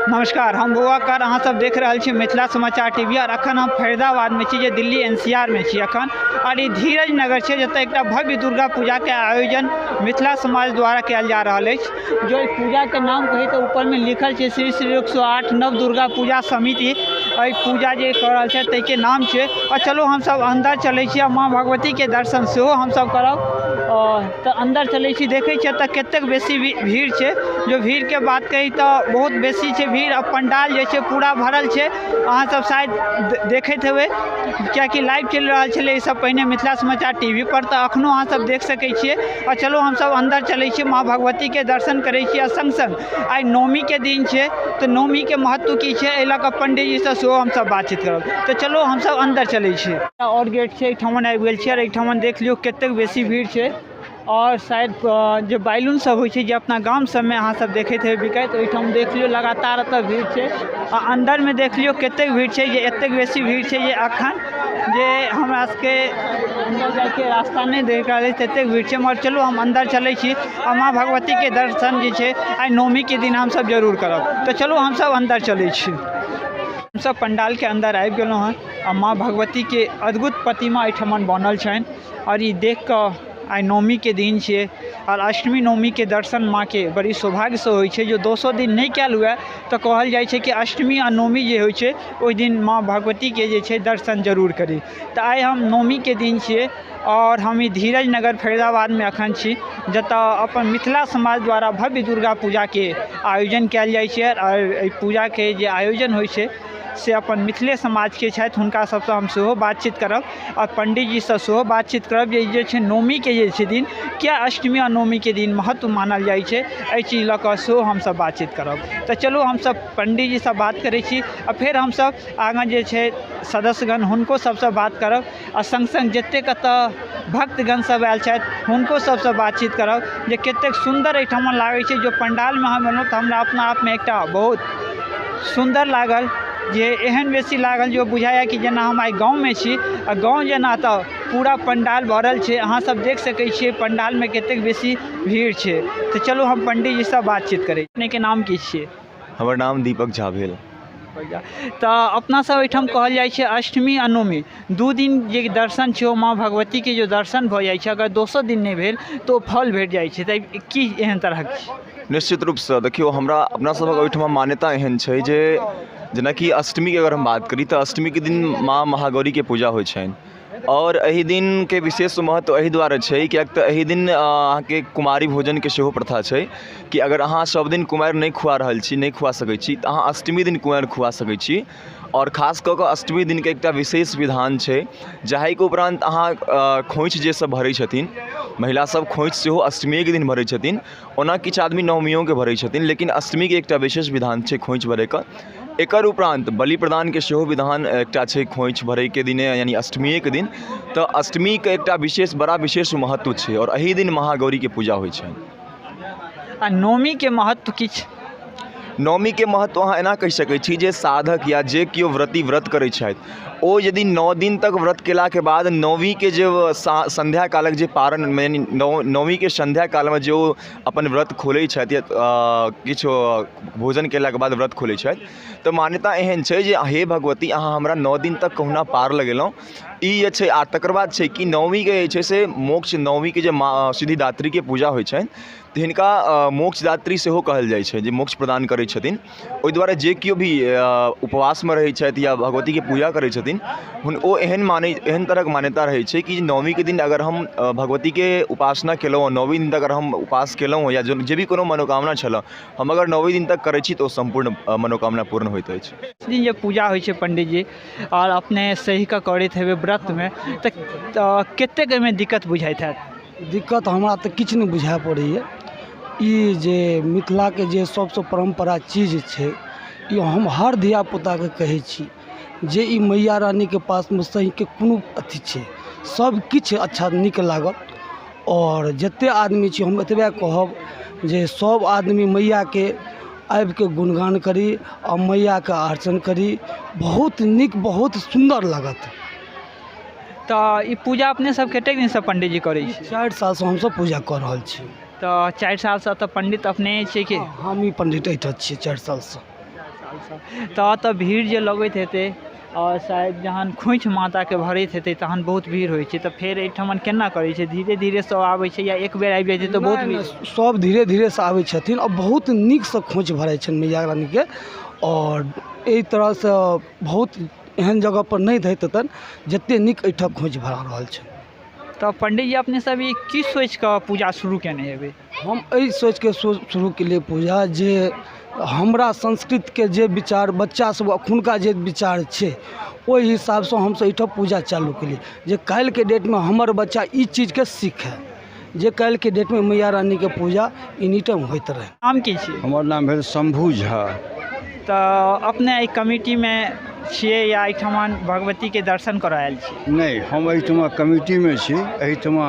नमस्कार, हम बुआकर अहाँ सब देख रहल छी मिथिला समाचार टीवी। और अखन हम फरीदाबाद में छी, जे दिल्ली एनसीआर में छी अखन। और ये धीरज नगर है, जतऽ एक भव्य दुर्गा पूजा के आयोजन मिथिला समाज द्वारा कयल जा रहा है। जो पूजा के नाम कही तो ऊपर में लिखल है श्री श्री 108 नव दुर्गा पूजा समिति। पूजा जे कर रहल है तै के नाम है। और चलो हम सब अंदर चले छी, माँ भगवती के दर्शन से हम सब करब। तो अंदर चले छी, देखे तो कतेक बेसी भीड़ है। जो भीड़ के बात कही तो बहुत बेसी है भीड़। अब पंडाल जे पूरा भरल है, अहाँ सब शायद देखते हुए, क्या लाइव चल रहा है सब पहले मिथिला समाचार टीवी पर। तो अखनो अहाँ सब देख सके छिए। और चलो हम सब अंदर चले छी, माँ भगवती के दर्शन करे छी। संग संग आई नवमी के दिन है, तो नवमी के महत्व की है, एहि लऽ कऽ पंडित जी से हम सब बातचीत करब। तो चलो हम सब अंदर चले छी। और गेट है एहिठाम आबि गेल छी। और एहिठाम देख लियो कतेक बेसी भीड़ है। और शायद जो बैलून सब हो अपना गाम सब में अहाँ सब देखते हुए बिकाइत, ओहिठाम देख लियो लगातार एतऽ भीड़ है। और अंदर में देख लियो कतेक भीड़ है, जे एतेक बेसी भीड़ है जे अखन जे हमरा सबके अंदर जाके रास्ता नहीं देख रहा है, ततेक भीड़ है। मगर चलो हम अंदर चले छी। और माँ भगवती के दर्शन जे आई नवमी के दिन हम सब जरूर करब। तो चलो हम सब अंदर चले छी। हम सब पंडाल के अंदर आबि गेलहुँ हैं। और माँ भगवती के अद्भुत प्रतिमा एहिठाम बनल छनि। और ये देख कऽ आई नवमी के दिन है। और अष्टमी नवमी के दर्शन माँ के बड़ी सौभाग्य से होइ छै। जो 200 दिन नहीं कल हुए तो कहल जाइ छै कि अष्टमी और नवमी जे होइ छै ओहि दिन माँ भगवती के जे छै दर्शन जरूर करी। तो आई हम नवमी के दिन छिए। और हम ई धीरज नगर फरीदाबाद में अखन छी, जतऽ अपन मिथिला समाज द्वारा भव्य दुर्गा पूजा के आयोजन कयल जाइ छै। और पूजा के जे आयोजन होइ छै से अपन मिथिले समाज के छथि, हुनका सबसे हम सेहो बातचीत करब। और पंडित जी से सेहो बातचीत करब जे छै नवमी के जे छै दिन, क्या अष्टमी और नवमी के दिन महत्व मानल जाइ छै, एहि चीज लऽ कऽ सेहो हम सब बातचीत करब। तो चलो हम सब पंडित जी से बात करै छी। और फिर हम सब आगाँ जे छै सदस्यगण हुनको सबसे बात करब। और संग संग जतेक एतऽ भक्तगण सब आयल छथि हुनको सबसे बातचीत करब, जे कतेक सुंदर एहिठाम लागै छै। जो पंडाल में हम एलहुँ तो हमरा अपना आप में एकटा बहुत सुंदर लागल, जे एहन बेसी लागल जो बुझाया कि जेना हम आई गाँव में छी। आ गाँव जेना तो पूरा पंडाल भरल है, अहाँ सब देख सके छिए पंडाल में कतेक बेसी भीड़ है। तो चलो हम पंडित जी से बातचीत करें। अपने के नाम की छिए? हमर नाम दीपक झा भेल। तो अपना सब एहिठाम कहल जाइ छै अष्टमी आ नवमी दू दिन जे दर्शन छै, माँ भगवती के जो दर्शन भऽ जाइ छै, अगर 200 दिन नहीं भेल तो फल भेट जाइ छै। तऽ की एहन तरहक? निश्चित रूप से देखियो, हमरा अपना सबक ओहिठाम मान्यता एहन छै जे जेनाकि अष्टमी के अगर हम बात करी तो अष्टमी के दिन माँ महागौरी के पूजा होइ छनि। और एहि दिन के विशेष महत्व एहि दुआरे छै किएक तऽ एहि दिन अहाँके कुमारी भोजन के सेहो प्रथा छै कि अगर अहाँ सब दिन कुमारि नहीं खुआ रहल छी, नहीं खुआ सकै छी, तऽ अहाँ अष्टमी दिन कुमारि खुआ सकै छी। और खास कऽ कऽ अष्टमी दिन के एकटा विशेष विधान छै, जाहिके उपरांत अहाँ खोइछ जे सब भरै छथिन, महिला सब खोइछ सेहो अष्टमी के दिन भरै छथिन। ओना किछु आदमी नवमियों के भरै छथिन, लेकिन अष्टमी के एकटा विशेष विधान छै खोइछ भरै के। एकर उपरांत बलि प्रदान के सेहो विधान एकटा छै खोइछ भरै के दिने, यानी अष्टमी के दिन। तो अष्टमी के एकटा विशेष बड़ा विशेष महत्व छै और एहि दिन महागौरी के पूजा होइ छै। आ नवमी के महत्व किछ? नवमी के महत्व अहाँ एना कहि सकै छी जे साधक या जे केओ व्रती व्रत करै छथि ओ यदि 9 दिन तक व्रत केला के बाद नौवीं के जे संध्या कालक जे पारण, यानी नौवीं के संध्या काल में जो अपन व्रत खोलै छथि या किछु भोजन केला के बाद व्रत खोलै छथि, तो मान्यता एहन छै जे हे भगवती अहाँ हमरा 9 दिन तक कहुना पार लगेलहुँ। ई जे छै आ तकर बाद छै कि नवमी के जे छै से मोक्ष, नवमी के जे सिद्धिदात्री के पूजा होइ छनि तऽ हिनका मोक्षदात्री सेहो कहल जाइ छै, जे मोक्ष प्रदान करै छथिन। ओहि दुआरे जे केओ भी उपवास में रहै छथि या भगवती के पूजा करै छथिन, ओ एहन तरहक मान्यता रहै छै कि नवमी के दिन अगर हम भगवती के उपासना केलहुँ, 9वीं दिन तक अगर हम उपास केलहुँ या जे भी कोनो मनोकामना छल, हम अगर 9वीं दिन तक करै छी तो संपूर्ण मनोकामना पूर्ण होइत अछि। दिन जे पूजा होइ छै पंडित जी, और अपने सही का करैत हेबै व्रत में, तो कतेक एहिमे दिक्कत बुझाइत हैत? दिक्कत हमरा तऽ किछु नहीं बुझाए पड़ैए। ई जे मिथिला के जे सबसे परंपरा चीज छै, ई हम हर धिया पुता के कहै छी जे ई मैया रानी के पास में सही के कोनो अथी छै, सब किछु अच्छा नीक लागत। और जते आदमी छी हम एतबे कहब जे सब आदमी मैया के आबि के गुणगान करी और मैया के अर्चन करी, बहुत नीक बहुत सुंदर लागत। तो ई पूजा अपने सब कतेक दिन से पंडित जी करै छी? 4 साल से हम सब पूजा कर रहल छी। तो 4 साल से तो पंडित अपने छी कि? हम ही पंडित एहिठाम छियै 4 साल से। सालसँ तऽ भीड़ जे लगैत हेतै और शायद जहन खोइछ माता के भरैत हेतै तहन बहुत भीड़ होइ छै, तऽ फेर एहिठमन केना करै छै? धीरे धीरे सब आबै छै या एक बेर आबि जाइ छै तऽ बहुत भीड़? सब धीरे धीरे से आबै छथिन और बहुत नीकसँ खोइछ भरै छनि मैया रानीके। और एहि तरहसँ बहुत एहन जगह पर नहीं दैत हेतनि जतेक नीक एहिठाम खोइछ भरा रहल छै। तऽ पंडित जी अपने सब ई की सोचि कऽ पूजा शुरू केने हेबै? हम एहि सोच के शुरू केलिए पूजा जे हमरा संस्कृत के जे विचार बच्चा सब अखुनका जे विचार छै ओहि हिसाबसँ हमसब एहिठाम पूजा चालू केलिए जे काल्हि के डेट में हमर बच्चा ई चीज के सीखे, जे काल्हि के डेट में मैया रानी के पूजा एनी टाइम होइत रहे। नाम की छी? हमर नाम भेल शंभू झा। तऽ अपने एहि कमिटी में छियै या एहिठमन भगवती के दर्शन करऽ आयल छी? नहीं, हम एहिठमा कमिटी में छी। एहिठमा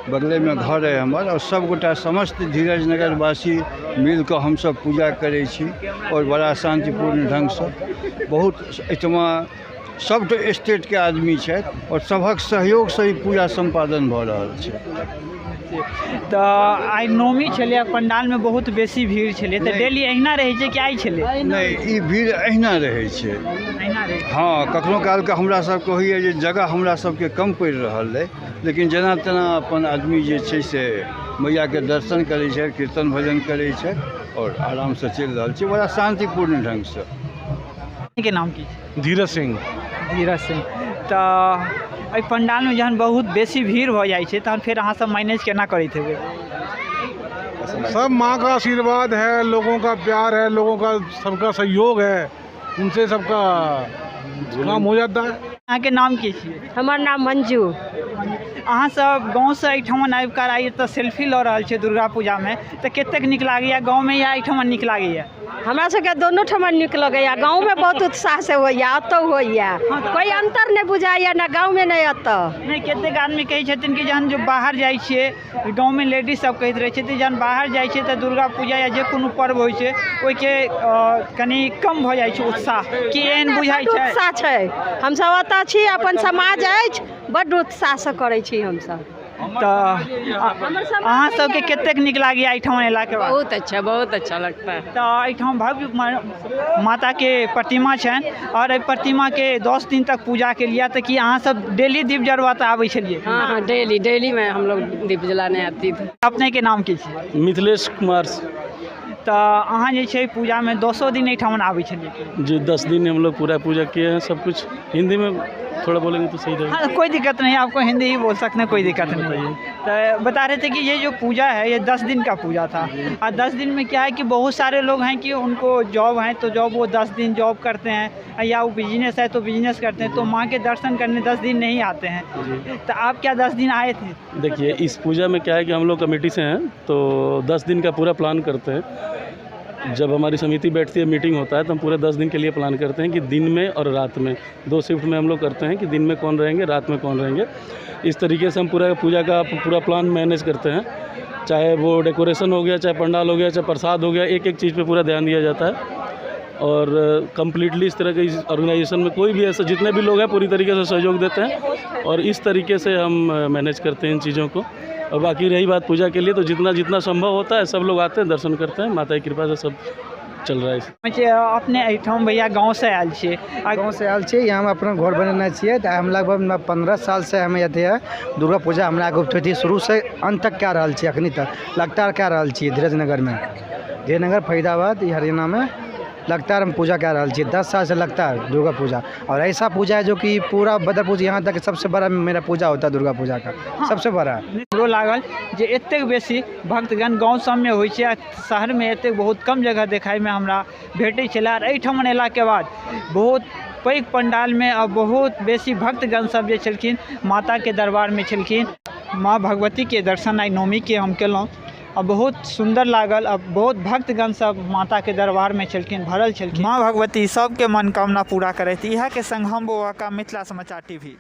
बगले में घर है हमर और सब गोटा समस्त धीरज नगर वासी मिल कऽ हमसब पूजा करै छी और बड़ा शांतिपूर्ण ढंग से। बहुत एहिठमा सब स्टेट के आदमी छथि और सबक सहयोग से ही पूजा संपादन भऽ रहल छै। तऽ आइ नवमी छलै, पंडाल में बहुत बेसी भीड़ छलै, तऽ डेली अहिना रहै छै कि आइ छलै? नहीं, ई भीड़ अहिना रहै छै। अहिना रहै छै? हाँ, कखनो काल के हमरा सबके होइए जे जगह हमरा सबके कम पड़ि रहल अइ, लेकिन जेना तेना अपन आदमी जे छै से मैया के दर्शन करै छै, कीर्तन भजन करै छै और आराम से चलि रहल छै बड़ा शांतिपूर्ण ढंग से। के नाम की? धीरज सिंह। धीरज सिंह। तऽ एहि पंडाल में जहन बहुत बेसी भीड़ भऽ जाइ छै तहन फेर अहाँ सब मैनेज केना करैत हेबै? सब माँ का आशीर्वाद है, लोगों का प्यार है, लोगों का सबका सहयोग है, उनसे सबका काम हो जाता है। अहाँ के नाम की छियै? हमर नाम मंजू। अहाँ सब गाँव से एहिठमन आबि कऽ आइ एतऽ सेल्फी लऽ रहल छियै दुर्गा पूजा में, तऽ कतेक नीक लागैया गाँव में या एहिठमन नीक लागैया? हमरा सबके दोनों ठमन नीक लगैया। गाँव में बहुत उत्साह से होइया, एतौ होइया, कोई अंतर नहीं बुझाइया, ना गाँव में नहीं एतऽ। नहीं, कतेक आदमी कहै छथिन कि जहन जो बाहर जाइ छियै, गाँव में लेडीज सब कहैत रहै छथिन जहन बाहर जाइ छियै तऽ दुर्गा पूजा या जे कोनो पर्व होइ छै ओहिके कनि कम भऽ जाइ छै उत्साह, कि एहन बुझाइ छै? उत्साह छै, हमसब एतऽ छी, अपन समाज अछि, बड्ड उत्साह से करै छी हमसब। तऽ अहाँ सबके कतेक नीक लागैया एहिठाम एलाके बाद? बहुत अच्छा लगता है। तऽ एहिठाम भव्य माता के प्रतिमा छनि और एहि प्रतिमा के 10 दिन तक पूजा के लिए, तऽ कि अहाँ सब डेली दीप जरबाता आबै छलियै? हाँ, डेली में हम लोग दीप जलाने आती थी। अपने के नाम की छै? मिथिलेश कुमार। तऽ अहाँ जे छै पूजा में 10 दिन एहिठाम आबै छलियै? जी, 10 दिन हम लोग पूरा पूजा किए हैं। सब कुछ हिंदी में थोड़ा बोलेंगे तो सही रहेगा। हाँ, कोई दिक्कत नहीं, आपको हिंदी ही बोल सकते हैं, कोई दिक्कत नहीं। तो बता रहे थे कि ये जो पूजा है ये 10 दिन का पूजा था, और 10 दिन में क्या है कि बहुत सारे लोग हैं कि उनको जॉब है, तो जॉब वो 10 दिन जॉब करते हैं, या वो बिजनेस है तो बिजनेस करते हैं, तो माँ के दर्शन करने 10 दिन नहीं आते हैं। तो आप क्या 10 दिन आए थे? देखिए, इस पूजा में क्या है कि हम लोग कमेटी से हैं, तो 10 दिन का पूरा प्लान करते हैं। जब हमारी समिति बैठती है, मीटिंग होता है, तो हम पूरे 10 दिन के लिए प्लान करते हैं कि दिन में और रात में 2 शिफ्ट में हम लोग करते हैं कि दिन में कौन रहेंगे, रात में कौन रहेंगे। इस तरीके से हम पूरा पूजा का पूरा प्लान मैनेज करते हैं, चाहे वो डेकोरेशन हो गया, चाहे पंडाल हो गया, चाहे प्रसाद हो गया, एक एक चीज़ पे पूरा ध्यान दिया जाता है। और कम्प्लीटली इस तरह के इस ऑर्गेनाइजेशन में कोई भी ऐसा, जितने भी लोग हैं पूरी तरीके से सहयोग देते हैं और इस तरीके से हम मैनेज करते हैं इन चीज़ों को। और बाकी रही बात पूजा के लिए, तो जितना संभव होता है सब लोग आते हैं, दर्शन करते हैं, माता की कृपा से सब चल रहा है। अपने एहिठाम भैया गाँव से आयल छियै? गाँव से आयल छियै, यहाँ हम अपना घर बनेने छियै। तऽ हम लगभग 15 साल से हम अथी है दुर्गा पूजा हमरा गुप्त शुरू से अंत तक कए रहल छियै, अखनी तक लगातार कए रहल छियै। धीरज नगर में, धीरज नगर फरीदाबाद हरियाणा में लगातार हम पूजा कए रहल छियै 10 साल से लगातार दुर्गा पूजा। और ऐसा पूजा है जो कि पूरा बदरपुर यहाँ तक सबसे बड़ा मेरा पूजा होता है दुर्गा पूजा का, सबसे बड़ा। हमरो लागल जे एतेक बेसी भक्तगण गाँव सबमे होइ छै, शहर में एतेक बहुत कम जगह देखाय में हमरा भेटै छलै। और एहिठाम एलाके बाद बहुत पैघ पंडाल में अब बहुत बेसी भक्तगण सब जे छलखिन माता के दरबार में छलखिन। माँ भगवती के दर्शन आइ नवमी के हम केलहुँ, अब बहुत सुंदर लागल। अब बहुत भक्तगण सब माता के दरबार में छलखिन, भरल छलखिन। माँ भगवती सबके मनोकामना पूरा करैत। इएह के संग हम बौआ का मिथिला समाचार टीवी।